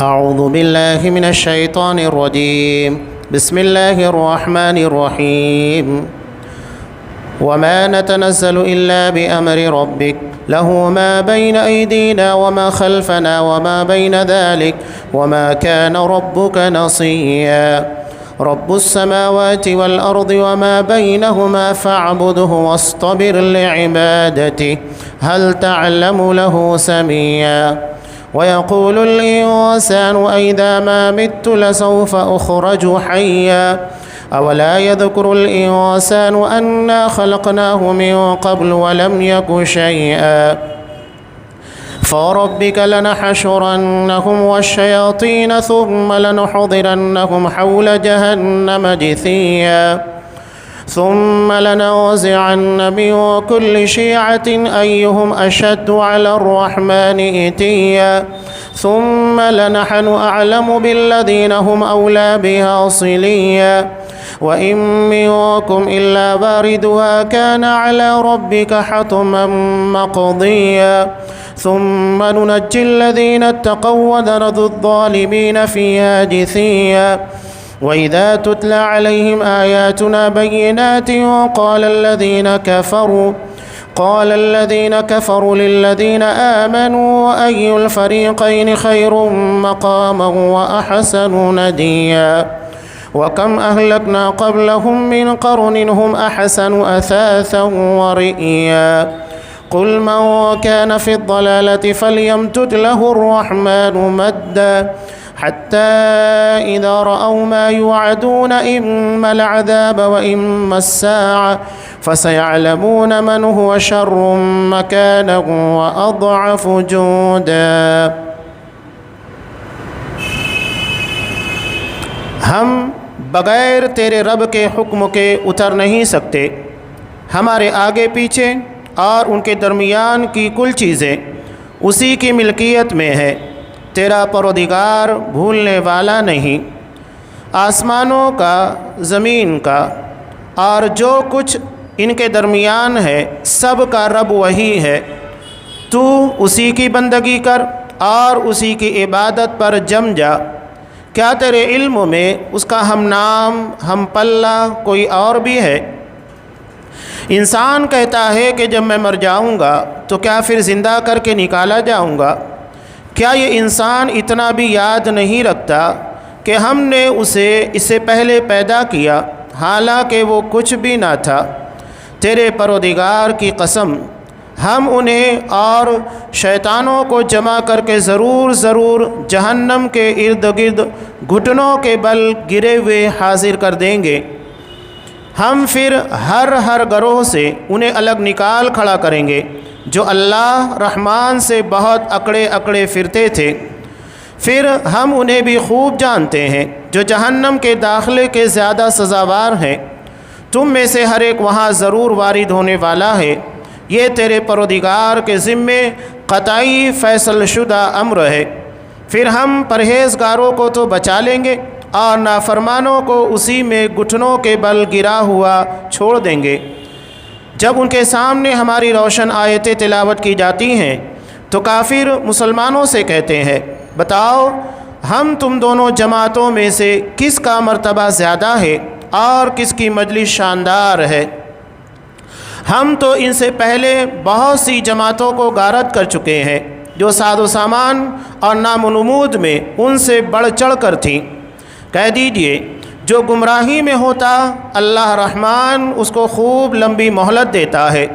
أعوذ بالله من الشيطان الرجيم. بسم الله الرحمن الرحيم. وما نتنزل إلا بأمر ربك له ما بين أيدينا وما خلفنا وما بين ذلك وما كان ربك نسيا. رب السماوات والأرض وما بينهما فاعبده واصطبر لعبادته هل تعلم له سميا. ويقول الإنسان أإذا ما مت لسوف أخرج حيا. أولا يذكر الإنسان أنا خلقناه من قبل ولم يك شيئا. فوربك لنحشرنهم والشياطين ثم لنحضرنهم حول جهنم جثيا. ثم لننزعن من كل شيعة أيهم أشد على الرحمن إتيا. ثم لنحن أعلم بالذين هم أولى بها صليا. وإن منكم إلا واردها كان على ربك حتما مقضيا. ثم ننجي الذين اتقوا ونذر الظالمين فيها جثيا. وإذا تتلى عليهم آياتنا بينات قال الذين كفروا للذين آمنوا أي الفريقين خير مقاما وأحسن نديا. وكم أهلكنا قبلهم من قرن هم أحسن أثاثا ورئيا. قل من كان في الضلالة فليمدد له الرحمن مدا حتى إذا رأوا ما يوعدون إما العذاب وإما الساعة فسيعلمون من هو شر مكانا وأضعف جندا. ہم بغیر تیرے رب کے حکم کے اتر نہیں سکتے. ہمارے آگے پیچھے اور ان کے درمیان کی کل چیزیں اسی کی ملکیت میں ہے. تیرا پروردگار بھولنے والا نہیں. آسمانوں کا، زمین کا اور جو کچھ ان کے درمیان ہے سب کا رب وہی ہے. تو اسی کی بندگی کر اور اسی کی عبادت پر جم جا. کیا تیرے علم میں اس کا ہم نام، ہم پلہ کوئی اور بھی ہے؟ انسان کہتا ہے کہ جب میں مر جاؤں گا تو کیا پھر زندہ کر کے نکالا جاؤں گا؟ کیا یہ انسان اتنا بھی یاد نہیں رکھتا کہ ہم نے اسے اس سے پہلے پیدا کیا حالانکہ وہ کچھ بھی نہ تھا؟ تیرے پروردگار کی قسم، ہم انہیں اور شیطانوں کو جمع کر کے ضرور جہنم کے ارد گرد گھٹنوں کے بل گرے ہوئے حاضر کر دیں گے. ہم پھر ہر گروہ سے انہیں الگ نکال کھڑا کریں گے جو اللہ رحمان سے بہت اکڑے پھرتے تھے. پھر ہم انہیں بھی خوب جانتے ہیں جو جہنم کے داخلے کے زیادہ سزاوار ہیں. تم میں سے ہر ایک وہاں ضرور وارد ہونے والا ہے. یہ تیرے پروردگار کے ذمے قطعی فیصل شدہ امر ہے. پھر ہم پرہیزگاروں کو تو بچا لیں گے اور نافرمانوں کو اسی میں گھٹنوں کے بل گرا ہوا چھوڑ دیں گے. جب ان کے سامنے ہماری روشن آیتیں تلاوت کی جاتی ہیں تو کافر مسلمانوں سے کہتے ہیں، بتاؤ ہم تم دونوں جماعتوں میں سے کس کا مرتبہ زیادہ ہے اور کس کی مجلس شاندار ہے؟ ہم تو ان سے پہلے بہت سی جماعتوں کو غارت کر چکے ہیں جو ساز و سامان اور نام و نمود میں ان سے بڑھ چڑھ کر تھیں. کہہ دیجئے جو گمراہی میں ہوتا اللہ رحمان اس کو خوب لمبی مہلت دیتا ہے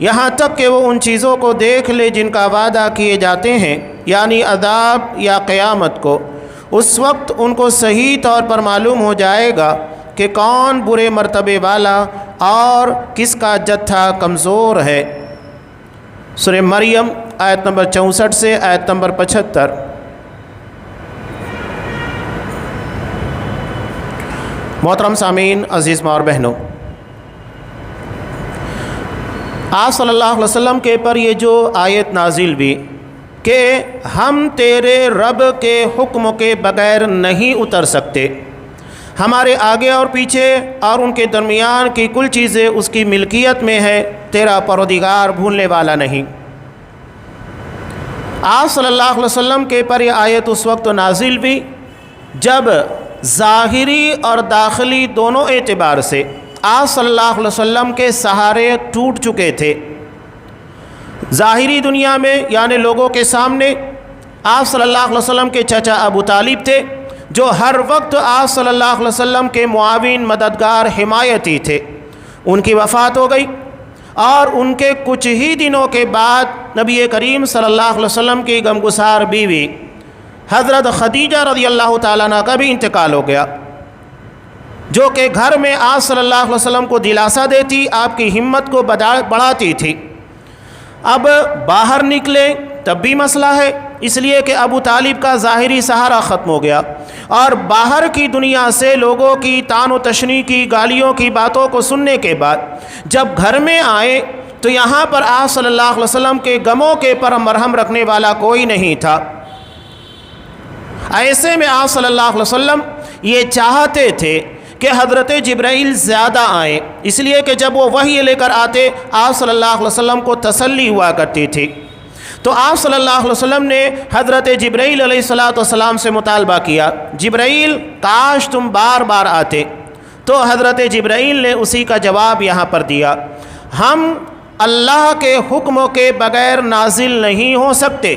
یہاں تک کہ وہ ان چیزوں کو دیکھ لے جن کا وعدہ کیے جاتے ہیں، یعنی عذاب یا قیامت کو. اس وقت ان کو صحیح طور پر معلوم ہو جائے گا کہ کون برے مرتبے والا اور کس کا جتھا کمزور ہے. سورہ مریم آیت نمبر 64 سے آیت نمبر 75. محترم سامعین، عزیز ماں اور بہنوں، آپ صلی اللہ علیہ وسلم کے پر یہ جو آیت نازل ہوئی کہ ہم تیرے رب کے حکم کے بغیر نہیں اتر سکتے، ہمارے آگے اور پیچھے اور ان کے درمیان کی کل چیزیں اس کی ملکیت میں ہے، تیرا پروردگار بھولنے والا نہیں. آپ صلی اللہ علیہ وسلم کے پر یہ آیت اس وقت نازل ہوئی جب ظاہری اور داخلی دونوں اعتبار سے آپ صلی اللہ علیہ وسلم کے سہارے ٹوٹ چکے تھے۔ ظاہری دنیا میں یعنی لوگوں کے سامنے آپ صلی اللہ علیہ وسلم کے چچا ابو طالب تھے، جو ہر وقت آپ صلی اللہ علیہ وسلم کے معاون، مددگار، حمایتی تھے۔ ان کی وفات ہو گئی اور ان کے کچھ ہی دنوں کے بعد نبی کریم صلی اللہ علیہ وسلم کی غمگسار بیوی حضرت خدیجہ رضی اللہ تعالیٰ عنہ کا بھی انتقال ہو گیا، جو کہ گھر میں آپ صلی اللہ علیہ وسلم کو دلاسا دیتی، آپ کی ہمت کو بڑھاتی تھی۔ اب باہر نکلے تب بھی مسئلہ ہے، اس لیے کہ ابو طالب کا ظاہری سہارا ختم ہو گیا، اور باہر کی دنیا سے لوگوں کی طعن و تشنیع کی، گالیوں کی باتوں کو سننے کے بعد جب گھر میں آئے تو یہاں پر آپ صلی اللہ علیہ وسلم کے غموں کے پر مرہم رکھنے والا کوئی نہیں تھا۔ ایسے میں آپ صلی اللہ علیہ وسلم یہ چاہتے تھے کہ حضرت جبرائیل زیادہ آئیں، اس لیے کہ جب وہ وحی لے کر آتے آپ صلی اللہ علیہ وسلم کو تسلی ہوا کرتی تھی۔ تو آپ صلی اللہ علیہ وسلم نے حضرت جبرائیل علیہ السلام سے مطالبہ کیا، جبرائیل کاش تم بار بار آتے۔ تو حضرت جبرائیل نے اسی کا جواب یہاں پر دیا، ہم اللہ کے حکم کے بغیر نازل نہیں ہو سکتے۔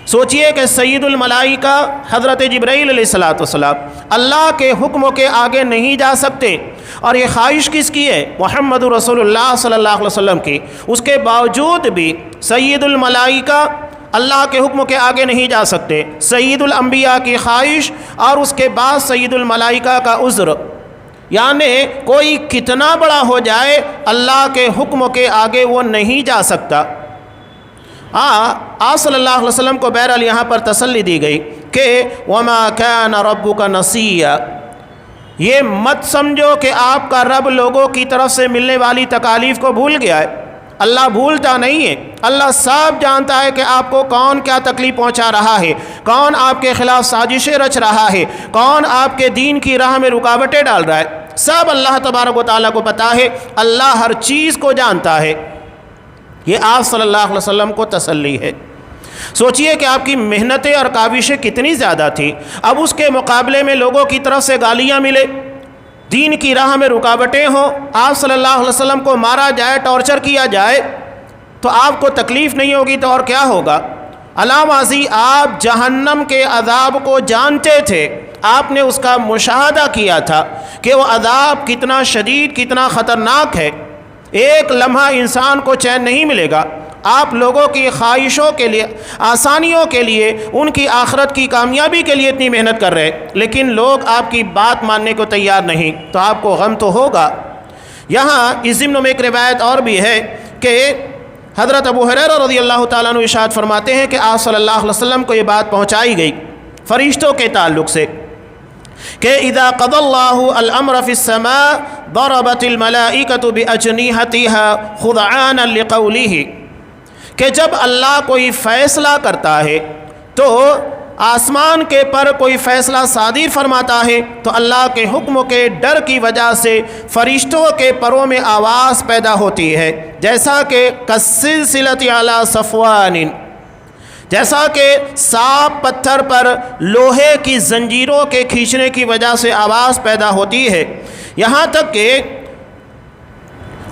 سوچئے کہ سید الملائکہ حضرت جبرائیل علیہ السلام اللہ کے حکم کے آگے نہیں جا سکتے، اور یہ خواہش کس کی ہے؟ محمد رسول اللہ صلی اللہ علیہ وسلم کی۔ اس کے باوجود بھی سید الملائکہ اللہ کے حکم کے آگے نہیں جا سکتے۔ سید الانبیاء کی خواہش اور اس کے بعد سید الملائکہ کا عذر، یعنی کوئی کتنا بڑا ہو جائے اللہ کے حکم کے آگے وہ نہیں جا سکتا۔ آپ صلی اللہ علیہ وسلم کو بہرحال یہاں پر تسلی دی گئی کہ وَمَا كَانَ رَبُّكَ نَسِيًّا، یہ مت سمجھو کہ آپ کا رب لوگوں کی طرف سے ملنے والی تکالیف کو بھول گیا ہے۔ اللہ بھولتا نہیں ہے، اللہ سب جانتا ہے کہ آپ کو کون کیا تکلیف پہنچا رہا ہے، کون آپ کے خلاف سازشیں رچ رہا ہے، کون آپ کے دین کی راہ میں رکاوٹیں ڈال رہا ہے، سب اللہ تبارک و تعالیٰ کو پتہ ہے، اللہ ہر چیز کو جانتا ہے۔ یہ آپ صلی اللہ علیہ وسلم کو تسلی ہے۔ سوچئے کہ آپ کی محنتیں اور کاوشیں کتنی زیادہ تھیں، اب اس کے مقابلے میں لوگوں کی طرف سے گالیاں ملے، دین کی راہ میں رکاوٹیں ہوں، آپ صلی اللہ علیہ وسلم کو مارا جائے، ٹارچر کیا جائے، تو آپ کو تکلیف نہیں ہوگی تو اور کیا ہوگا؟ علامازی آپ جہنم کے عذاب کو جانتے تھے، آپ نے اس کا مشاہدہ کیا تھا کہ وہ عذاب کتنا شدید، کتنا خطرناک ہے، ایک لمحہ انسان کو چین نہیں ملے گا۔ آپ لوگوں کی خواہشوں کے لیے، آسانیوں کے لیے، ان کی آخرت کی کامیابی کے لیے اتنی محنت کر رہے، لیکن لوگ آپ کی بات ماننے کو تیار نہیں، تو آپ کو غم تو ہوگا۔ یہاں اس ضمن میں ایک روایت اور بھی ہے کہ حضرت ابو ہریرہ رضی اللہ تعالیٰ عنہ ارشاد فرماتے ہیں کہ آپ صلی اللہ علیہ وسلم کو یہ بات پہنچائی گئی فرشتوں کے تعلق سے کہ اذا قضى الله الامر في السماء ضربت الملائکۃ باجنحتها خضعانا لقوله، کہ جب اللہ کوئی فیصلہ کرتا ہے تو آسمان کے پر کوئی فیصلہ صادر فرماتا ہے تو اللہ کے حکم کے ڈر کی وجہ سے فرشتوں کے پروں میں آواز پیدا ہوتی ہے، جیسا کہ کالسلسلۃ علی صفوان، جیسا کہ سانپ پتھر پر لوہے کی زنجیروں کے کھینچنے کی وجہ سے آواز پیدا ہوتی ہے، یہاں تک کہ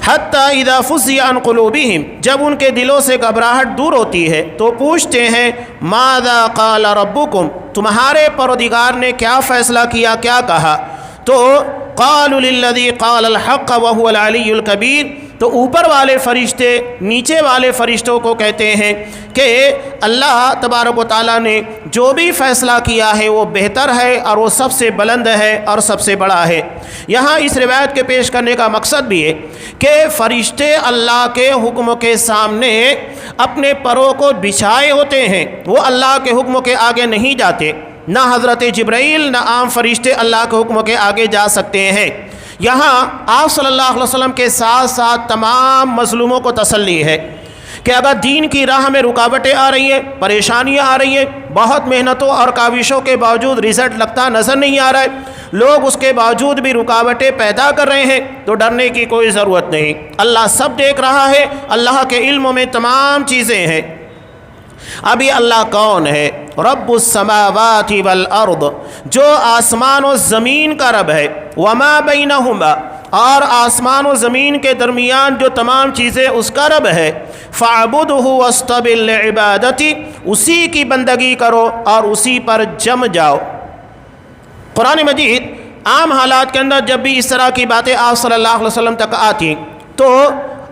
حتیٰ اذا فزع عن قلوبہم، جب ان کے دلوں سے گھبراہٹ دور ہوتی ہے تو پوچھتے ہیں ماذا قال ربکم، تمہارے پروردگار نے کیا فیصلہ کیا، کیا کہا؟ تو قالوا للذی قال الحق وهو العلی الکبیر، تو اوپر والے فرشتے نیچے والے فرشتوں کو کہتے ہیں کہ اللہ تبارک و تعالیٰ نے جو بھی فیصلہ کیا ہے وہ بہتر ہے اور وہ سب سے بلند ہے اور سب سے بڑا ہے۔ یہاں اس روایت کے پیش کرنے کا مقصد بھی ہے کہ فرشتے اللہ کے حکم کے سامنے اپنے پروں کو بچھائے ہوتے ہیں، وہ اللہ کے حکم کے آگے نہیں جاتے، نہ حضرت جبرائیل نہ عام فرشتے اللہ کے حکم کے آگے جا سکتے ہیں۔ یہاں آپ صلی اللہ علیہ وسلم کے ساتھ ساتھ تمام مظلوموں کو تسلی ہے کہ اگر دین کی راہ میں رکاوٹیں آ رہی ہیں، پریشانیاں آ رہی ہیں، بہت محنتوں اور کاوشوں کے باوجود رزلٹ لگتا نظر نہیں آ رہا ہے، لوگ اس کے باوجود بھی رکاوٹیں پیدا کر رہے ہیں، تو ڈرنے کی کوئی ضرورت نہیں، اللہ سب دیکھ رہا ہے، اللہ کے علم میں تمام چیزیں ہیں۔ اب یہ اللہ کون ہے؟ رب السماوات والارض، جو آسمان و زمین کا رب ہے، وما بینہما، اور آسمان و زمین کے درمیان جو تمام چیزیں اس کا رب ہے، فاعبدہ واصطبر لعبادتی، اسی کی بندگی کرو اور اسی پر جم جاؤ۔ قرآن مجید عام حالات کے اندر جب بھی اس طرح کی باتیں آپ صلی اللہ علیہ وسلم تک آتی تو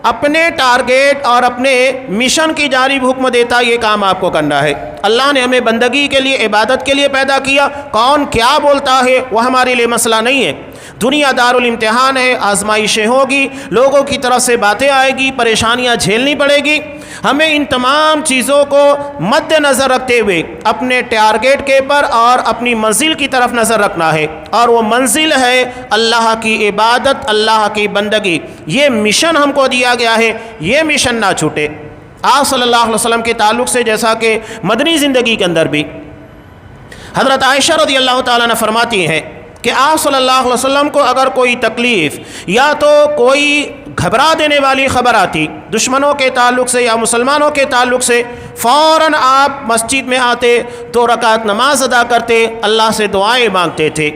اپنے ٹارگیٹ اور اپنے مشن کی جانب حکم دیتا، یہ کام آپ کو کرنا ہے۔ اللہ نے ہمیں بندگی کے لیے، عبادت کے لیے پیدا کیا، کون کیا بولتا ہے وہ ہمارے لیے مسئلہ نہیں ہے۔ دنیا دار الامتحان ہے، آزمائشیں ہوگی، لوگوں کی طرف سے باتیں آئے گی، پریشانیاں جھیلنی پڑے گی۔ ہمیں ان تمام چیزوں کو مد نظر رکھتے ہوئے اپنے ٹارگیٹ کے پر اور اپنی منزل کی طرف نظر رکھنا ہے، اور وہ منزل ہے اللہ کی عبادت، اللہ کی بندگی۔ یہ مشن ہم کو دیا گیا ہے، یہ مشن نہ چھوٹے۔ آپ صلی اللہ علیہ وسلم کے تعلق سے جیسا کہ مدنی زندگی کے اندر بھی حضرت عائشہ رضی اللہ تعالیٰ نے فرماتی ہیں کہ آپ صلی اللہ علیہ وسلم کو اگر کوئی تکلیف یا تو کوئی گھبرا دینے والی خبر آتی دشمنوں کے تعلق سے یا مسلمانوں کے تعلق سے، فوراً آپ مسجد میں آتے، 2 رکعت نماز ادا کرتے، اللہ سے دعائیں مانگتے تھے۔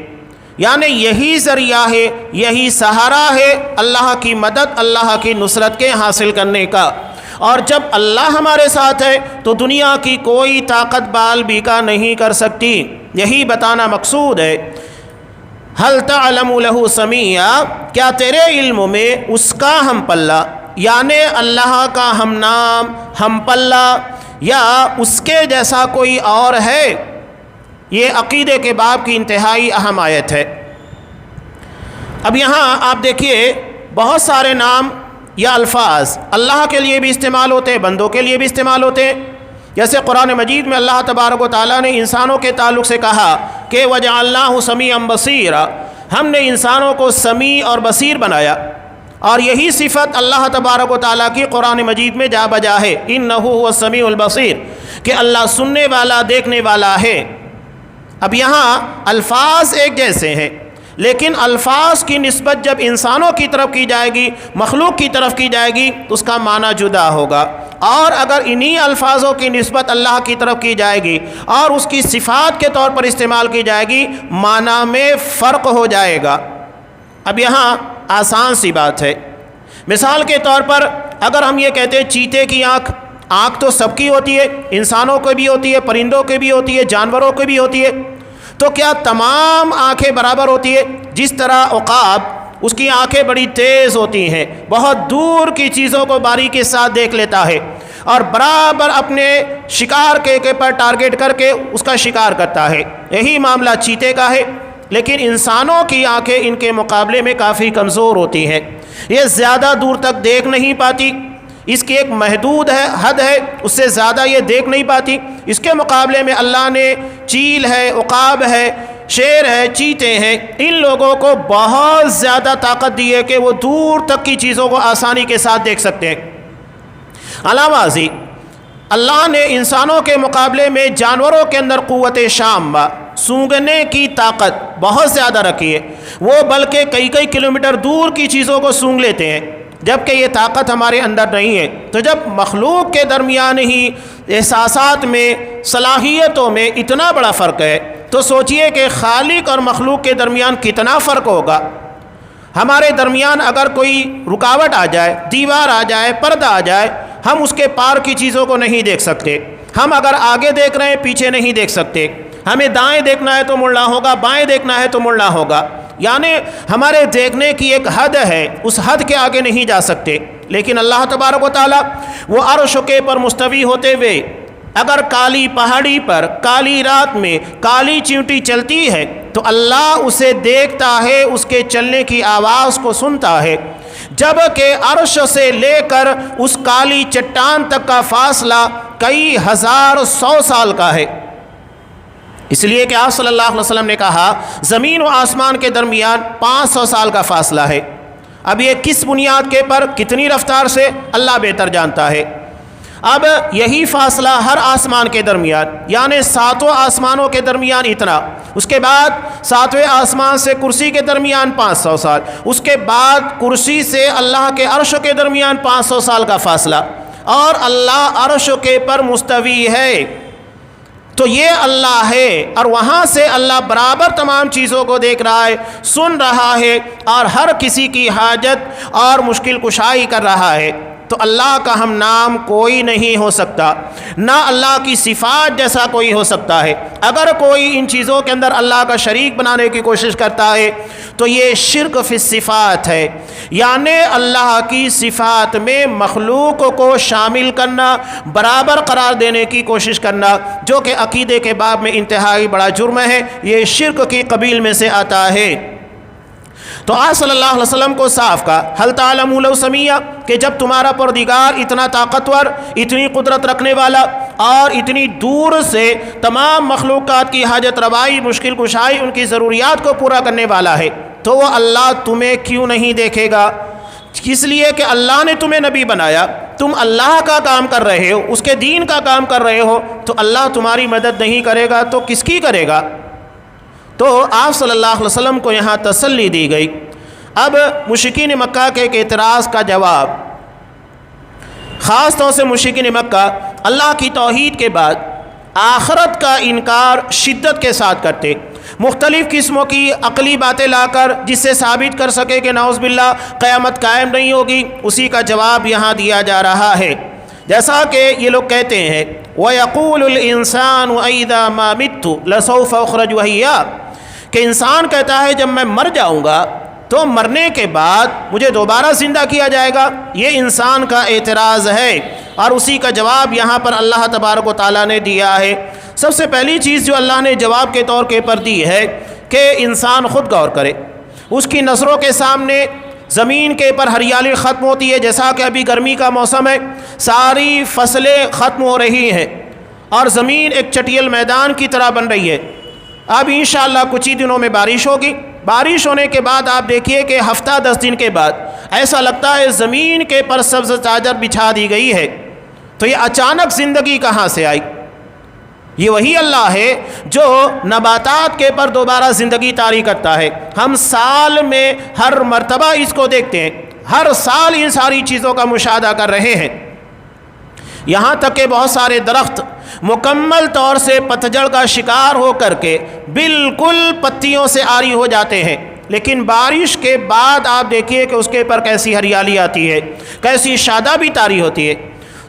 یعنی یہی ذریعہ ہے، یہی سہارا ہے اللہ کی مدد، اللہ کی نصرت کے حاصل کرنے کا۔ اور جب اللہ ہمارے ساتھ ہے تو دنیا کی کوئی طاقت بال بیکا نہیں کر سکتی۔ یہی بتانا مقصود ہے۔ حل تعلم له سمیعا، کیا تیرے علم میں اس کا ہم پلہ، یعنی اللہ کا ہم نام، ہم پلہ یا اس کے جیسا کوئی اور ہے؟ یہ عقیدے کے باب کی انتہائی اہم آیت ہے۔ اب یہاں آپ دیکھیے بہت سارے نام یا الفاظ اللہ کے لیے بھی استعمال ہوتے ہیں، بندوں کے لیے بھی استعمال ہوتے ہیں۔ جیسے قرآن مجید میں اللہ تبارک و تعالیٰ نے انسانوں کے تعلق سے کہا کہ وَجَعَلْنَاهُ سَمِيعًا بَصِيرًا، ہم نے انسانوں کو سمیع اور بصیر بنایا، اور یہی صفت اللہ تبارک و تعالیٰ کی قرآن مجید میں جا بجا ہے، إِنَّهُ هُوَ السَّمِيعُ الْبَصِيرُ، کہ اللہ سننے والا، دیکھنے والا ہے۔ اب یہاں الفاظ ایک جیسے ہیں، لیکن الفاظ کی نسبت جب انسانوں کی طرف کی جائے گی، مخلوق کی طرف کی جائے گی تو اس کا معنی جدا ہوگا، اور اگر انہی الفاظوں کی نسبت اللہ کی طرف کی جائے گی اور اس کی صفات کے طور پر استعمال کی جائے گی، معنی میں فرق ہو جائے گا۔ اب یہاں آسان سی بات ہے، مثال کے طور پر اگر ہم یہ کہتے ہیں چیتے کی آنکھ تو سب کی ہوتی ہے، انسانوں کو بھی ہوتی ہے، پرندوں کی بھی ہوتی ہے، جانوروں کی بھی ہوتی ہے، تو کیا تمام آنکھیں برابر ہوتی ہے؟ جس طرح عقاب، اس کی آنکھیں بڑی تیز ہوتی ہیں، بہت دور کی چیزوں کو باریکی کے ساتھ دیکھ لیتا ہے اور برابر اپنے شکار کے پر ٹارگیٹ کر کے اس کا شکار کرتا ہے۔ یہی معاملہ چیتے کا ہے، لیکن انسانوں کی آنکھیں ان کے مقابلے میں کافی کمزور ہوتی ہیں، یہ زیادہ دور تک دیکھ نہیں پاتی، اس کی ایک محدود ہے، حد ہے، اس سے زیادہ یہ دیکھ نہیں پاتی۔ اس کے مقابلے میں اللہ نے چیل ہے، عقاب ہے، شیر ہے، چیتے ہیں، ان لوگوں کو بہت زیادہ طاقت دی ہے کہ وہ دور تک کی چیزوں کو آسانی کے ساتھ دیکھ سکتے ہیں۔ علاوہ ازیں اللہ نے انسانوں کے مقابلے میں جانوروں کے اندر قوت شامہ، سونگھنے کی طاقت بہت زیادہ رکھی ہے، وہ بلکہ کئی کلومیٹر دور کی چیزوں کو سونگھ لیتے ہیں، جبکہ یہ طاقت ہمارے اندر نہیں ہے۔ تو جب مخلوق کے درمیان ہی احساسات میں، صلاحیتوں میں اتنا بڑا فرق ہے، تو سوچئے کہ خالق اور مخلوق کے درمیان کتنا فرق ہوگا۔ ہمارے درمیان اگر کوئی رکاوٹ آ جائے، دیوار آ جائے، پردہ آ جائے، ہم اس کے پار کی چیزوں کو نہیں دیکھ سکتے۔ ہم اگر آگے دیکھ رہے ہیں، پیچھے نہیں دیکھ سکتے۔ ہمیں دائیں دیکھنا ہے تو مڑنا ہوگا، بائیں دیکھنا ہے تو مڑنا ہوگا، یعنی ہمارے دیکھنے کی ایک حد ہے، اس حد کے آگے نہیں جا سکتے۔ لیکن اللہ تبارک و تعالیٰ وہ عرش کے پر مستوی ہوتے ہوئے اگر کالی پہاڑی پر کالی رات میں کالی چیونٹی چلتی ہے تو اللہ اسے دیکھتا ہے، اس کے چلنے کی آواز کو سنتا ہے، جبکہ عرش سے لے کر اس کالی چٹان تک کا فاصلہ کئی ہزار 100 سال کا ہے۔ اس لیے کہ آپ صلی اللہ علیہ وسلم نے کہا زمین و آسمان کے درمیان 500 سال کا فاصلہ ہے۔ اب یہ کس بنیاد کے پر، کتنی رفتار سے، اللہ بہتر جانتا ہے۔ اب یہی فاصلہ ہر آسمان کے درمیان، یعنی 7 آسمانوں کے درمیان اتنا، اس کے بعد 7ویں آسمان سے کرسی کے درمیان 500 سال، اس کے بعد کرسی سے اللہ کے عرش کے درمیان 500 سال کا فاصلہ، اور اللہ عرش کے پر مستوی ہے۔ تو یہ اللہ ہے، اور وہاں سے اللہ برابر تمام چیزوں کو دیکھ رہا ہے، سن رہا ہے، اور ہر کسی کی حاجت اور مشکل کشائی کر رہا ہے۔ تو اللہ کا ہم نام کوئی نہیں ہو سکتا، نہ اللہ کی صفات جیسا کوئی ہو سکتا ہے۔ اگر کوئی ان چیزوں کے اندر اللہ کا شریک بنانے کی کوشش کرتا ہے تو یہ شرک فی الصفات ہے، یعنی اللہ کی صفات میں مخلوق کو شامل کرنا، برابر قرار دینے کی کوشش کرنا، جو کہ عقیدے کے باب میں انتہائی بڑا جرم ہے، یہ شرک کی قبیل میں سے آتا ہے۔ تو آج صلی اللہ علیہ وسلم کو صاف کہا، حل تعلموا لو سمیہ، کہ جب تمہارا پروردگار اتنا طاقتور، اتنی قدرت رکھنے والا، اور اتنی دور سے تمام مخلوقات کی حاجت روائی، مشکل کشائی، ان کی ضروریات کو پورا کرنے والا ہے، تو وہ اللہ تمہیں کیوں نہیں دیکھے گا؟ اس لیے کہ اللہ نے تمہیں نبی بنایا، تم اللہ کا کام کر رہے ہو، اس کے دین کا کام کر رہے ہو، تو اللہ تمہاری مدد نہیں کرے گا تو کس کی کرے گا؟ تو آپ صلی اللہ علیہ وسلم کو یہاں تسلی دی گئی۔ اب مشرکین مکہ کے ایک اعتراض کا جواب، خاص طور سے مشرکین مکہ اللہ کی توحید کے بعد آخرت کا انکار شدت کے ساتھ کرتے، مختلف قسموں کی عقلی باتیں لا کر جس سے ثابت کر سکے کہ نعوذ باللہ قیامت قائم نہیں ہوگی، اسی کا جواب یہاں دیا جا رہا ہے۔ جیسا کہ یہ لوگ کہتے ہیں وَيَقُولُ الْإِنسَانُ أَإِذَا مَا مِتُّ لَسَوْفَ أُخْرَجُ حَيًّا، کہ انسان کہتا ہے جب میں مر جاؤں گا تو مرنے کے بعد مجھے دوبارہ زندہ کیا جائے گا۔ یہ انسان کا اعتراض ہے، اور اسی کا جواب یہاں پر اللہ تبارک و تعالیٰ نے دیا ہے۔ سب سے پہلی چیز جو اللہ نے جواب کے طور کے پر دی ہے کہ انسان خود غور کرے، اس کی نظروں کے سامنے زمین کے پر ہریالی ختم ہوتی ہے، جیسا کہ ابھی گرمی کا موسم ہے، ساری فصلیں ختم ہو رہی ہیں، اور زمین ایک چٹیل میدان کی طرح بن رہی ہے۔ اب انشاءاللہ کچھ ہی دنوں میں بارش ہوگی، بارش ہونے کے بعد آپ دیکھیے کہ ہفتہ 10 دن کے بعد ایسا لگتا ہے زمین کے پر سبز چادر بچھا دی گئی ہے۔ تو یہ اچانک زندگی کہاں سے آئی؟ یہ وہی اللہ ہے جو نباتات کے پر دوبارہ زندگی طاری کرتا ہے۔ ہم سال میں ہر مرتبہ اس کو دیکھتے ہیں، ہر سال ان ساری چیزوں کا مشاہدہ کر رہے ہیں، یہاں تک کہ بہت سارے درخت مکمل طور سے پتجھڑ کا شکار ہو کر کے بالکل پتیوں سے عاری ہو جاتے ہیں، لیکن بارش کے بعد آپ دیکھیے کہ اس کے پر کیسی ہریالی آتی ہے، کیسی شادابی طاری ہوتی ہے۔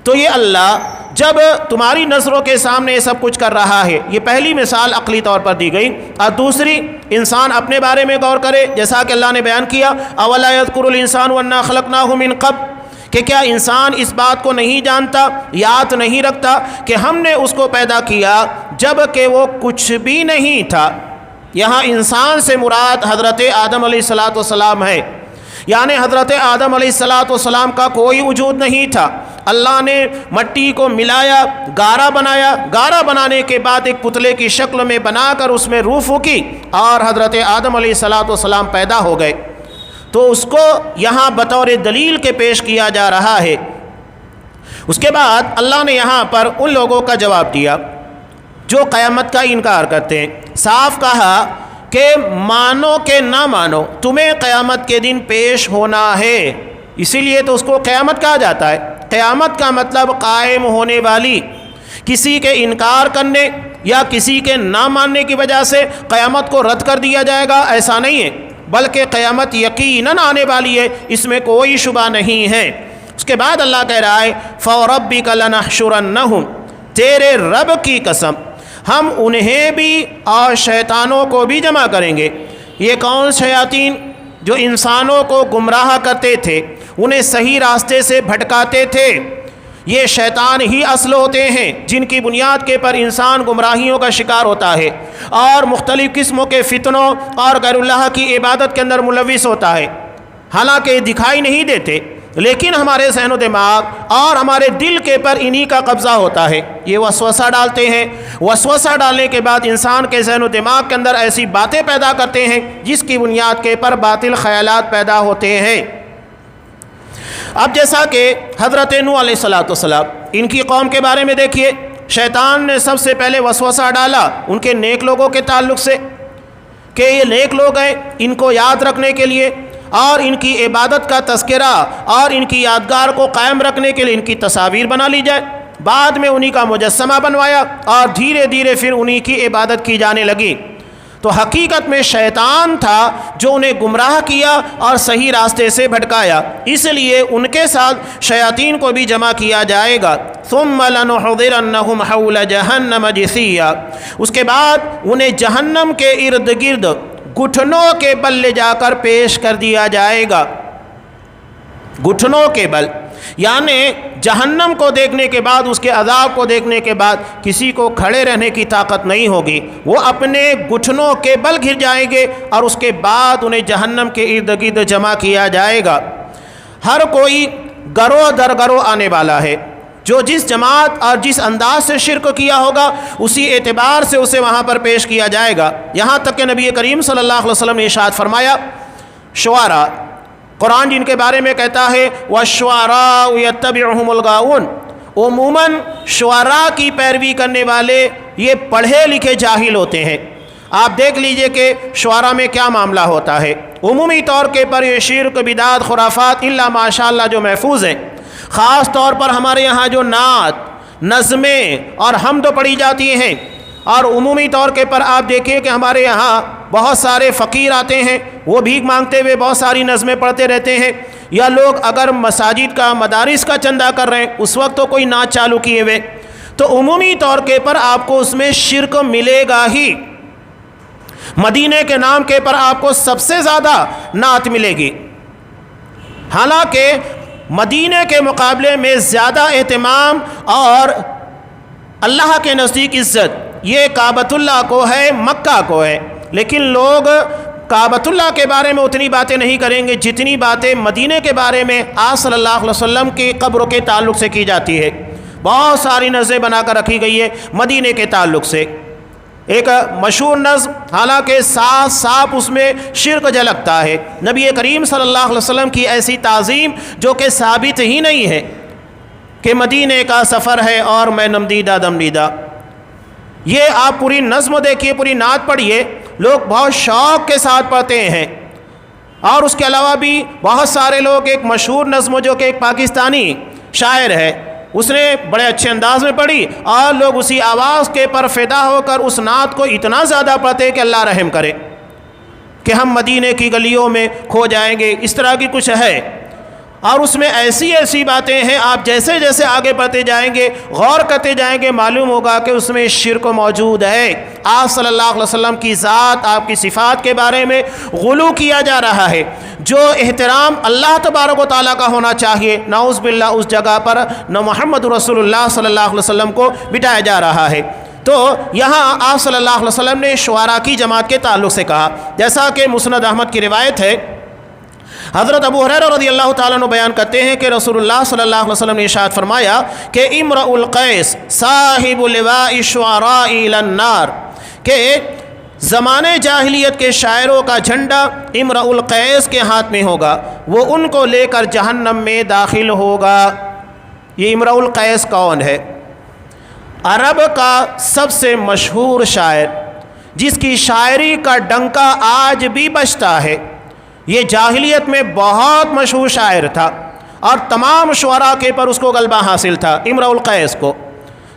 تو یہ اللہ جب تمہاری نظروں کے سامنے یہ سب کچھ کر رہا ہے، یہ پہلی مثال عقلی طور پر دی گئی۔ اور دوسری، انسان اپنے بارے میں غور کرے، جیسا کہ اللہ نے بیان کیا اولا یذکر الانسان انا خلقناہ من قبل، کہ کیا انسان اس بات کو نہیں جانتا، یاد نہیں رکھتا کہ ہم نے اس کو پیدا کیا جب کہ وہ کچھ بھی نہیں تھا۔ یہاں انسان سے مراد حضرت آدم علیہ السلام ہے، یعنی حضرت آدم علیہ السلام کا کوئی وجود نہیں تھا۔ اللہ نے مٹی کو ملایا، گارا بنایا، گارا بنانے کے بعد ایک پتلے کی شکل میں بنا کر اس میں روح پھونکی، اور حضرت آدم علیہ السلام پیدا ہو گئے۔ تو اس کو یہاں بطور دلیل کے پیش کیا جا رہا ہے۔ اس کے بعد اللہ نے یہاں پر ان لوگوں کا جواب دیا جو قیامت کا انکار کرتے ہیں، صاف کہا کہ مانو کہ نہ مانو تمہیں قیامت کے دن پیش ہونا ہے، اسی لیے تو اس کو قیامت کہا جاتا ہے۔ قیامت کا مطلب قائم ہونے والی، کسی کے انکار کرنے یا کسی کے نہ ماننے کی وجہ سے قیامت کو رد کر دیا جائے گا، ایسا نہیں ہے، بلکہ قیامت یقیناً آنے والی ہے، اس میں کوئی شبہ نہیں ہے۔ اس کے بعد اللہ کہہ رہا ہے فَوَرَبِّكَ لَنَحْشُرَنَّهُمْ، تیرے رب کی قسم ہم انہیں بھی اور شیطانوں کو بھی جمع کریں گے۔ یہ کون شیاطین؟ جو انسانوں کو گمراہ کرتے تھے، انہیں صحیح راستے سے بھٹکاتے تھے، یہ شیطان ہی اصل ہوتے ہیں جن کی بنیاد کے پر انسان گمراہیوں کا شکار ہوتا ہے اور مختلف قسموں کے فتنوں اور غیر اللہ کی عبادت کے اندر ملوث ہوتا ہے۔ حالانکہ دکھائی نہیں دیتے، لیکن ہمارے ذہن و دماغ اور ہمارے دل کے پر انہی کا قبضہ ہوتا ہے۔ یہ وسوسہ ڈالتے ہیں، وسوسہ ڈالنے کے بعد انسان کے ذہن و دماغ کے اندر ایسی باتیں پیدا کرتے ہیں جس کی بنیاد کے پر باطل خیالات پیدا ہوتے ہیں۔ اب جیسا کہ حضرت نوح علیہ السلام، ان کی قوم کے بارے میں دیکھیے، شیطان نے سب سے پہلے وسوسہ ڈالا ان کے نیک لوگوں کے تعلق سے کہ یہ نیک لوگ ہیں، ان کو یاد رکھنے کے لیے اور ان کی عبادت کا تذکرہ اور ان کی یادگار کو قائم رکھنے کے لیے ان کی تصاویر بنا لی جائے۔ بعد میں انہی کا مجسمہ بنوایا اور دھیرے دھیرے پھر انہی کی عبادت کی جانے لگی۔ تو حقیقت میں شیطان تھا جو انہیں گمراہ کیا اور صحیح راستے سے بھٹکایا، اس لیے ان کے ساتھ شیاطین کو بھی جمع کیا جائے گا۔ ثم لنحضرنہم حول جہنم جثیا، اس کے بعد انہیں جہنم کے ارد گرد گھٹنوں کے بل لے جا کر پیش کر دیا جائے گا۔ گھٹنوں کے بل یعنی جہنم کو دیکھنے کے بعد، اس کے عذاب کو دیکھنے کے بعد کسی کو کھڑے رہنے کی طاقت نہیں ہوگی، وہ اپنے گھٹنوں کے بل گر جائیں گے اور اس کے بعد انہیں جہنم کے ارد گرد جمع کیا جائے گا۔ ہر کوئی گروہ در گروہ آنے والا ہے، جو جس جماعت اور جس انداز سے شرک کیا ہوگا اسی اعتبار سے اسے وہاں پر پیش کیا جائے گا۔ یہاں تک کہ نبی کریم صلی اللہ علیہ وسلم نے ارشاد فرمایا، شعراء، قرآن جن کے بارے میں کہتا ہے وَالشُّعَرَاءُ يَتَّبِعُهُمُ الْغَاوُونَ، عموماً شعراء کی پیروی کرنے والے یہ پڑھے لکھے جاہل ہوتے ہیں۔ آپ دیکھ لیجئے کہ شعراء میں کیا معاملہ ہوتا ہے۔ عمومی طور کے پر یہ شرک، بدعات، خرافات الا ماشاءاللہ جو محفوظ ہیں، خاص طور پر ہمارے یہاں جو نعت، نظمیں اور حمد پڑھی جاتی ہیں، اور عمومی طور کے پر آپ دیکھیے کہ ہمارے یہاں بہت سارے فقیر آتے ہیں، وہ بھیک مانگتے ہوئے بہت ساری نظمیں پڑھتے رہتے ہیں، یا لوگ اگر مساجد کا، مدارس کا چندہ کر رہے ہیں اس وقت تو کوئی نعت چالو کیے ہوئے، تو عمومی طور کے پر آپ کو اس میں شرک ملے گا ہی۔ مدینے کے نام کے پر آپ کو سب سے زیادہ نعت ملے گی، حالانکہ مدینے کے مقابلے میں زیادہ اہتمام اور اللہ کے نزدیک عزت یہ کعبۃ اللہ کو ہے، مکہ کو ہے، لیکن لوگ کعبۃ اللہ کے بارے میں اتنی باتیں نہیں کریں گے جتنی باتیں مدینے کے بارے میں آپ صلی اللہ علیہ وسلم کی قبر کے تعلق سے کی جاتی ہے۔ بہت ساری نظمیں بنا کر رکھی گئی ہے مدینے کے تعلق سے۔ ایک مشہور نظم، حالانکہ صاف صاف اس میں شرک جھلکتا ہے، نبی کریم صلی اللہ علیہ وسلم کی ایسی تعظیم جو کہ ثابت ہی نہیں ہے کہ مدینے کا سفر ہے اور میں نمدیدہ دمدیدہ۔ یہ آپ پوری نظم دیکھیے، پوری نعت پڑھیے، لوگ بہت شوق کے ساتھ پڑھتے ہیں۔ اور اس کے علاوہ بھی بہت سارے لوگ، ایک مشہور نظم جو کہ ایک پاکستانی شاعر ہے، اس نے بڑے اچھے انداز میں پڑھی اور لوگ اسی آواز کے پر فدا ہو کر اس نعت کو اتنا زیادہ پڑھتے کہ اللہ رحم کرے کہ ہم مدینے کی گلیوں میں کھو جائیں گے، اس طرح کی کچھ ہے۔ اور اس میں ایسی ایسی باتیں ہیں، آپ جیسے جیسے آگے بڑھتے جائیں گے، غور کرتے جائیں گے، معلوم ہوگا کہ اس میں شرک موجود ہے۔ آپ صلی اللہ علیہ وسلم کی ذات، آپ کی صفات کے بارے میں غلو کیا جا رہا ہے۔ جو احترام اللہ تبارک و تعالیٰ کا ہونا چاہیے، نعوذ باللہ اس جگہ پر نہ محمد رسول اللہ صلی اللہ علیہ وسلم کو بٹھایا جا رہا ہے۔ تو یہاں آپ صلی اللہ علیہ وسلم نے شعراء کی جماعت کے تعلق سے کہا، جیسا کہ مسند احمد کی روایت ہے، حضرت ابو ہریرہ رضی اللہ تعالیٰ عنہ بیان کرتے ہیں کہ رسول اللہ صلی اللہ علیہ وسلم نے ارشاد فرمایا کہ امرؤ القیس صاحب لواء الشعراء الی النار، کہ زمانے جاہلیت کے شاعروں کا جھنڈا امرؤ القیس کے ہاتھ میں ہوگا، وہ ان کو لے کر جہنم میں داخل ہوگا۔ یہ امرؤ القیس کون ہے؟ عرب کا سب سے مشہور شاعر، جس کی شاعری کا ڈنکا آج بھی بجتا ہے۔ یہ جاہلیت میں بہت مشہور شاعر تھا اور تمام شعراء کے پر اس کو غلبہ حاصل تھا، امرؤ القیس کو۔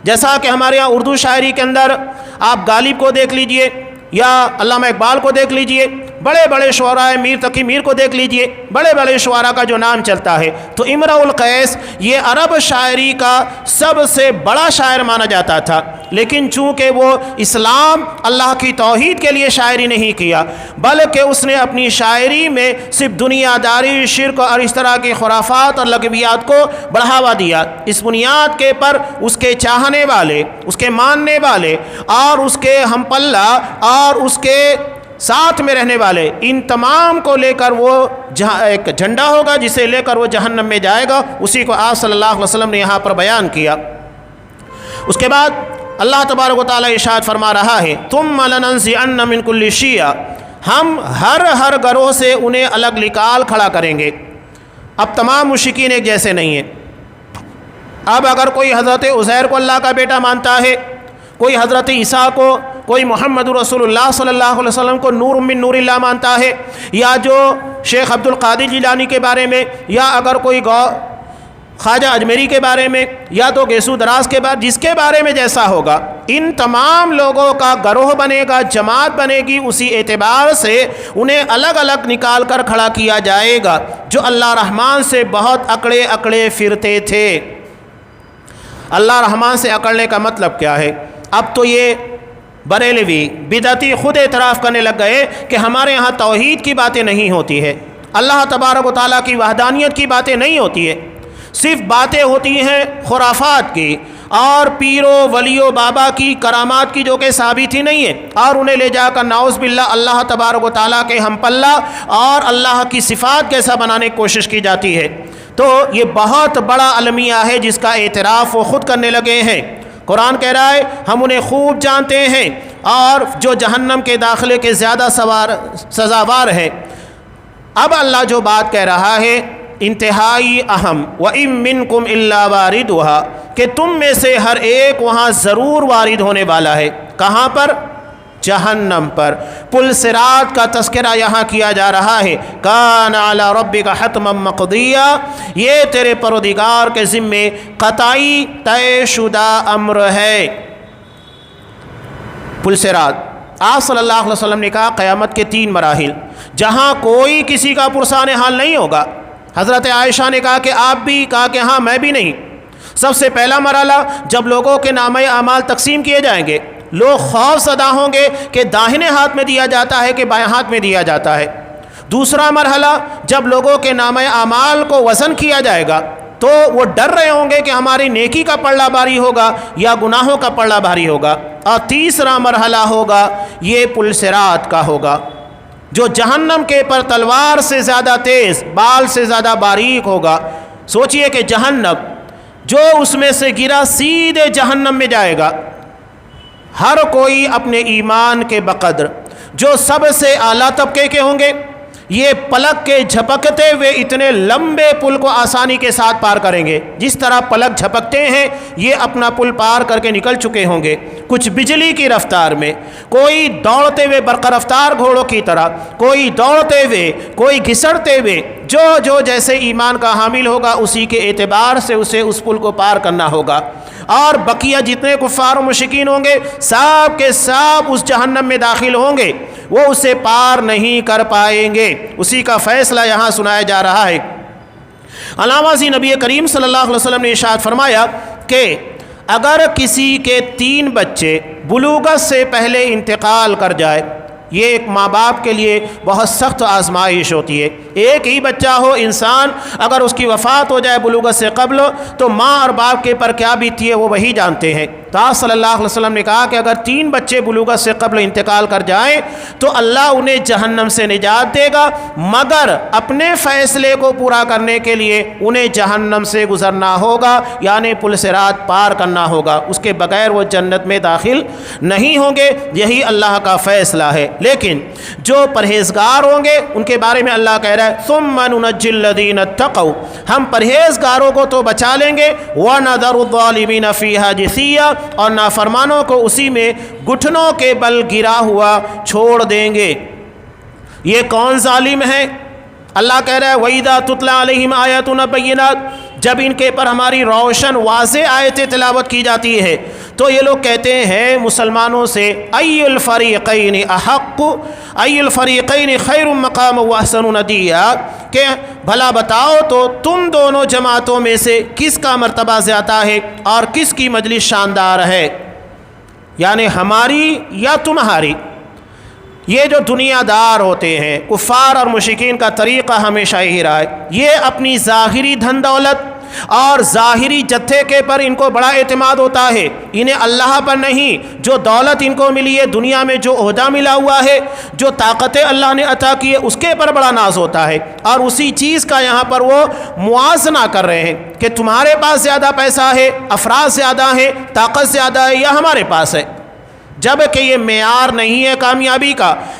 جیسا کہ ہمارے یہاں اردو شاعری کے اندر آپ غالب کو دیکھ لیجئے یا علامہ اقبال کو دیکھ لیجئے، بڑے بڑے شعراء، میر تقی میر کو دیکھ لیجئے، بڑے بڑے شعراء کا جو نام چلتا ہے، تو امرؤ القیس یہ عرب شاعری کا سب سے بڑا شاعر مانا جاتا تھا۔ لیکن چونکہ وہ اسلام، اللہ کی توحید کے لیے شاعری نہیں کیا، بلکہ اس نے اپنی شاعری میں صرف دنیا داری، شرک اور اس طرح کی خرافات اور لغویات کو بڑھاوا دیا۔ اس بنیاد کے پر اس کے چاہنے والے، اس کے ماننے والے اور اس کے ہم پلہ اور اس کے ساتھ میں رہنے والے، ان تمام کو لے کر وہ ایک جھنڈا ہوگا جسے لے کر وہ جہنم میں جائے گا۔ اسی کو آپ صلی اللہ علیہ وسلم نے یہاں پر بیان کیا۔ اس کے بعد اللہ تبارک و تعالیٰ ارشاد فرما رہا ہے ثم لننزعن من كل شیعہ، ہم ہر گروہ سے انہیں الگ نکال کھڑا کریں گے۔ اب تمام مشرکین ایک جیسے نہیں ہیں۔ اب اگر کوئی حضرت عزیر کو اللہ کا بیٹا مانتا ہے، کوئی حضرت عیسیٰ کو کوئی محمد رسول اللہ صلی اللہ علیہ وسلم کو نور من نور اللہ مانتا ہے، یا جو شیخ عبد القادر جیلانی کے بارے میں، یا اگر کوئی خواجہ اجمیری کے بارے میں، یا تو گیسو دراز کے بارے، جس کے بارے میں جیسا ہوگا، ان تمام لوگوں کا گروہ بنے گا، جماعت بنے گی، اسی اعتبار سے انہیں الگ الگ نکال کر کھڑا کیا جائے گا جو اللہ رحمان سے بہت اکڑے اکڑے پھرتے تھے۔ اللہ رحمان سے اکڑنے کا مطلب کیا ہے؟ اب تو یہ بریلوی بدعتی خود اعتراف کرنے لگ گئے کہ ہمارے یہاں توحید کی باتیں نہیں ہوتی ہے، اللہ تبارک و تعالیٰ کی وحدانیت کی باتیں نہیں ہوتی ہے، صرف باتیں ہوتی ہیں خرافات کی اور پیرو ولیو بابا کی کرامات کی جو کہ ثابت ہی نہیں ہے، اور انہیں لے جا کر نعوذ باللہ اللہ تبارک و تعالیٰ کے ہم پلہ اور اللہ کی صفات کیسا بنانے کی کوشش کی جاتی ہے۔ تو یہ بہت بڑا المیہ ہے جس کا اعتراف وہ خود کرنے لگے ہیں۔ قرآن کہہ رہا ہے ہم انہیں خوب جانتے ہیں اور جو جہنم کے داخلے کے زیادہ سزاوار ہے۔ اب اللہ جو بات کہہ رہا ہے انتہائی اہم، وَإِن مِّنكُمْ إِلَّا وَارِدُهَا، کہ تم میں سے ہر ایک وہاں ضرور وارد ہونے والا ہے۔ کہاں پر؟ جہنم پر۔ پل صراط کا تذکرہ یہاں کیا جا رہا ہے، کان علی ربک حتما مقضیہ، یہ تیرے پروردگار کے ذمے قطعی طے شدہ امر ہے۔ پل صراط، آپ صلی اللہ علیہ وسلم نے کہا قیامت کے 3 مراحل جہاں کوئی کسی کا پرسان حال نہیں ہوگا۔ حضرت عائشہ نے کہا کہ آپ بھی؟ کہا کہ ہاں میں بھی نہیں۔ سب سے پہلا مرحلہ جب لوگوں کے نامہ اعمال تقسیم کیے جائیں گے، لوگ خوف زدہ ہوں گے کہ داہنے ہاتھ میں دیا جاتا ہے کہ بائیں ہاتھ میں دیا جاتا ہے۔ دوسرا مرحلہ جب لوگوں کے نامہ اعمال کو وزن کیا جائے گا تو وہ ڈر رہے ہوں گے کہ ہماری نیکی کا پلڑا بھاری ہوگا یا گناہوں کا پلڑا بھاری ہوگا۔ اور تیسرا مرحلہ ہوگا یہ پل صراط کا ہوگا، جو جہنم کے پر تلوار سے زیادہ تیز، بال سے زیادہ باریک ہوگا۔ سوچئے کہ جہنم جو اس میں سے گرا سیدھے جہنم میں جائے گا، ہر کوئی اپنے ایمان کے بقدر، جو سب سے اعلیٰ طبقے کے ہوں گے، یہ پلک کے جھپکتے ہوئے اتنے لمبے پل کو آسانی کے ساتھ پار کریں گے، جس طرح پلک جھپکتے ہیں یہ اپنا پل پار کر کے نکل چکے ہوں گے، کچھ بجلی کی رفتار میں، کوئی دوڑتے ہوئے برق رفتار گھوڑوں کی طرح، کوئی دوڑتے ہوئے، کوئی گھسڑتے ہوئے، جو جیسے ایمان کا حامل ہوگا اسی کے اعتبار سے اسے اس پل کو پار کرنا ہوگا۔ اور بقیہ جتنے کفار و مشرکین ہوں گے سب کے سب اس جہنم میں داخل ہوں گے، وہ اسے پار نہیں کر پائیں گے۔ اسی کا فیصلہ یہاں سنایا جا رہا ہے۔ علامہ زی نبی کریم صلی اللہ علیہ وسلم نے ارشاد فرمایا کہ اگر کسی کے 3 بچے بلوغت سے پہلے انتقال کر جائے، یہ ایک ماں باپ کے لیے بہت سخت آزمائش ہوتی ہے۔ ایک ہی بچہ ہو انسان، اگر اس کی وفات ہو جائے بلوغت سے قبل تو ماں اور باپ کے پر کیا بیتی ہے وہ وہی جانتے ہیں۔ تو آپ صلی اللہ علیہ وسلم نے کہا کہ اگر 3 بچے بلوغت سے قبل انتقال کر جائیں تو اللہ انہیں جہنم سے نجات دے گا، مگر اپنے فیصلے کو پورا کرنے کے لیے انہیں جہنم سے گزرنا ہوگا، یعنی پل صراط پار کرنا ہوگا، اس کے بغیر وہ جنت میں داخل نہیں ہوں گے۔ یہی اللہ کا فیصلہ ہے۔ لیکن جو پرہیزگار ہوں گے ان کے بارے میں اللہ کہہ رہا ہے ثم ننجی الذین اتقوا، ہم پرہیزگاروں کو تو بچا لیں گے، ونذر الظالمین فیہا جثیا، اور نافرمانوں کو اسی میں گھٹنوں کے بل گرا ہوا چھوڑ دیں گے۔ یہ کون ظالم ہے؟ اللہ کہہ رہا ہے وَإِذَا تُتْلَىٰ عَلَيْهِمْ آیَاتُنَا بَيِّنَاتٍ، جب ان کے پر ہماری روشن واضح آیتیں تلاوت کی جاتی ہے تو یہ لوگ کہتے ہیں مسلمانوں سے اَيُّ الْفَرِيقَيْنِ أَحَقُّ اَيُّ الْفَرِيقَيْنِ خَيْرٌ مَّقَامًا وَأَحْسَنُ نَدِيًّا، کہ بھلا بتاؤ تو تم دونوں جماعتوں میں سے کس کا مرتبہ زیادہ ہے اور کس کی مجلس شاندار ہے، یعنی ہماری یا تمہاری۔ یہ جو دنیا دار ہوتے ہیں کفار اور مشرکین کا طریقہ ہمیشہ یہی رہا ہے، یہ اپنی ظاہری دھن دولت اور ظاہری جتھے کے پر ان کو بڑا اعتماد ہوتا ہے، انہیں اللہ پر نہیں۔ جو دولت ان کو ملی ہے، دنیا میں جو عہدہ ملا ہوا ہے، جو طاقتیں اللہ نے عطا کی ہے، اس کے پر بڑا ناز ہوتا ہے، اور اسی چیز کا یہاں پر وہ موازنہ کر رہے ہیں کہ تمہارے پاس زیادہ پیسہ ہے، افراد زیادہ ہیں، طاقت زیادہ ہے یا ہمارے پاس ہے۔ جبکہ یہ معیار نہیں ہے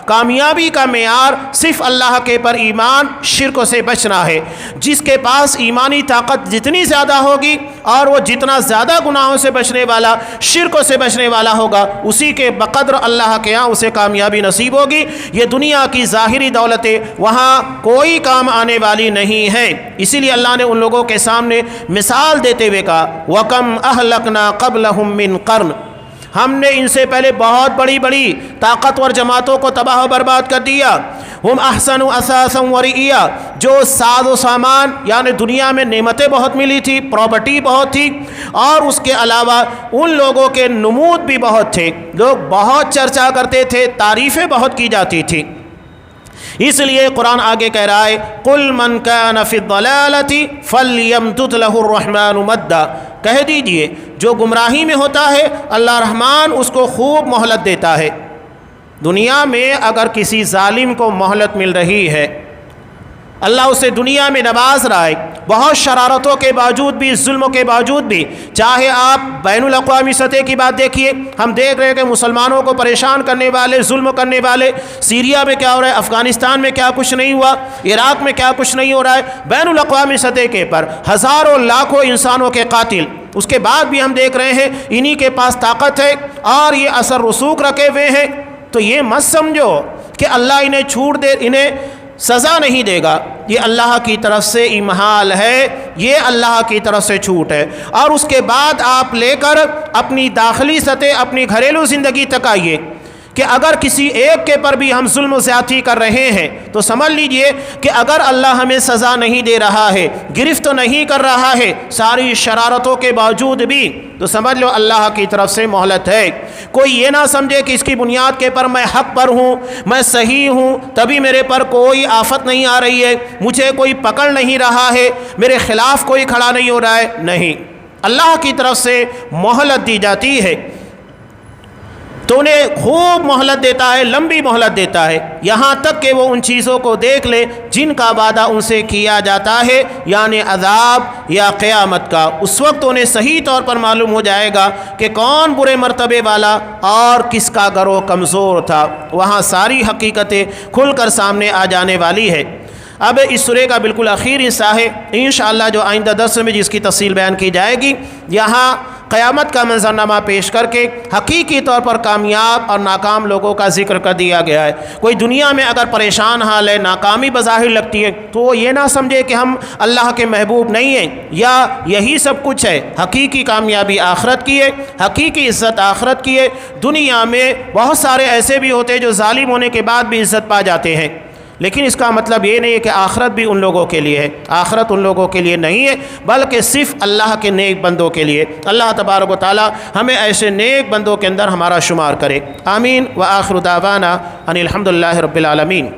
کامیابی کا معیار صرف اللہ کے پر ایمان، شرک سے بچنا ہے۔ جس کے پاس ایمانی طاقت جتنی زیادہ ہوگی اور وہ جتنا زیادہ گناہوں سے بچنے والا، شرک سے بچنے والا ہوگا، اسی کے بقدر اللہ کے ہاں اسے کامیابی نصیب ہوگی۔ یہ دنیا کی ظاہری دولتیں وہاں کوئی کام آنے والی نہیں ہے۔ اسی لیے اللہ نے ان لوگوں کے سامنے مثال دیتے ہوئے کہا وَكَمْ أَهْلَكْنَا قَبْلَهُمْ مِنْ قَرْنٍ، ہم نے ان سے پہلے بہت بڑی بڑی طاقتور جماعتوں کو تباہ و برباد کر دیا۔ ہم احسن اثاثا ورئیا، جو ساز و سامان یعنی دنیا میں نعمتیں بہت ملی تھی، پراپرٹی بہت تھی، اور اس کے علاوہ ان لوگوں کے نمود بھی بہت تھے، لوگ بہت چرچا کرتے تھے، تعریفیں بہت کی جاتی تھی۔ اس لیے قرآن آگے کہہ رہا ہے قُلْ مَنْ كَانَ فِي الضَّلَالَةِ فَلْيَمْدُدْ لَهُ الرَّحْمَنُ مَدًّا، کہہ دیجئے جو گمراہی میں ہوتا ہے اللہ رحمان اس کو خوب مہلت دیتا ہے۔ دنیا میں اگر کسی ظالم کو مہلت مل رہی ہے، اللہ اسے دنیا میں نواز رہا ہے، بہت شرارتوں کے باوجود بھی، ظلموں کے باوجود بھی، چاہے آپ بین الاقوامی سطح کی بات دیکھیے، ہم دیکھ رہے ہیں کہ مسلمانوں کو پریشان کرنے والے، ظلم کرنے والے، سیریا میں کیا ہو رہا ہے، افغانستان میں کیا کچھ نہیں ہوا، عراق میں کیا کچھ نہیں ہو رہا ہے، بین الاقوامی سطح کے پر ہزاروں لاکھوں انسانوں کے قاتل، اس کے بعد بھی ہم دیکھ رہے ہیں انہی کے پاس طاقت ہے اور یہ اثر رسوخ رکھے ہوئے ہیں۔ تو یہ مت سمجھو کہ اللہ انہیں چھوٹ دے، انہیں سزا نہیں دے گا، یہ اللہ کی طرف سے امہال ہے، یہ اللہ کی طرف سے چھوٹ ہے۔ اور اس کے بعد آپ لے کر اپنی داخلی سطح، اپنی گھریلو زندگی تک آئیے کہ اگر کسی ایک کے پر بھی ہم ظلم و زیادتی کر رہے ہیں تو سمجھ لیجئے کہ اگر اللہ ہمیں سزا نہیں دے رہا ہے، گرفت نہیں کر رہا ہے ساری شرارتوں کے باوجود بھی، تو سمجھ لو اللہ کی طرف سے مہلت ہے۔ کوئی یہ نہ سمجھے کہ اس کی بنیاد کے پر میں حق پر ہوں، میں صحیح ہوں، تبھی میرے پر کوئی آفت نہیں آ رہی ہے، مجھے کوئی پکڑ نہیں رہا ہے، میرے خلاف کوئی کھڑا نہیں ہو رہا ہے، نہیں، اللہ کی طرف سے مہلت دی جاتی ہے تو انہیں خوب مہلت دیتا ہے، لمبی مہلت دیتا ہے، یہاں تک کہ وہ ان چیزوں کو دیکھ لے جن کا وعدہ ان سے کیا جاتا ہے، یعنی عذاب یا قیامت کا۔ اس وقت انہیں صحیح طور پر معلوم ہو جائے گا کہ کون برے مرتبے والا اور کس کا گروہ کمزور تھا، وہاں ساری حقیقتیں کھل کر سامنے آ جانے والی ہے۔ اب اس سورے کا بالکل آخر حصہ ہے، انشاءاللہ جو آئندہ درس میں جس کی تفصیل بیان کی جائے گی، یہاں قیامت کا منظرنامہ پیش کر کے حقیقی طور پر کامیاب اور ناکام لوگوں کا ذکر کر دیا گیا ہے۔ کوئی دنیا میں اگر پریشان حال ہے، ناکامی بظاہر لگتی ہے، تو وہ یہ نہ سمجھے کہ ہم اللہ کے محبوب نہیں ہیں یا یہی سب کچھ ہے۔ حقیقی کامیابی آخرت کی ہے، حقیقی عزت آخرت کی ہے۔ دنیا میں بہت سارے ایسے بھی ہوتے ہیں جو ظالم ہونے کے بعد بھی عزت پا جاتے ہیں، لیکن اس کا مطلب یہ نہیں ہے کہ آخرت بھی ان لوگوں کے لیے ہے، آخرت ان لوگوں کے لیے نہیں ہے بلکہ صرف اللہ کے نیک بندوں کے لیے۔ اللہ تبارک و تعالی ہمیں ایسے نیک بندوں کے اندر ہمارا شمار کرے، آمین۔ وآخر دعوانا ان الحمدللہ رب العالمین۔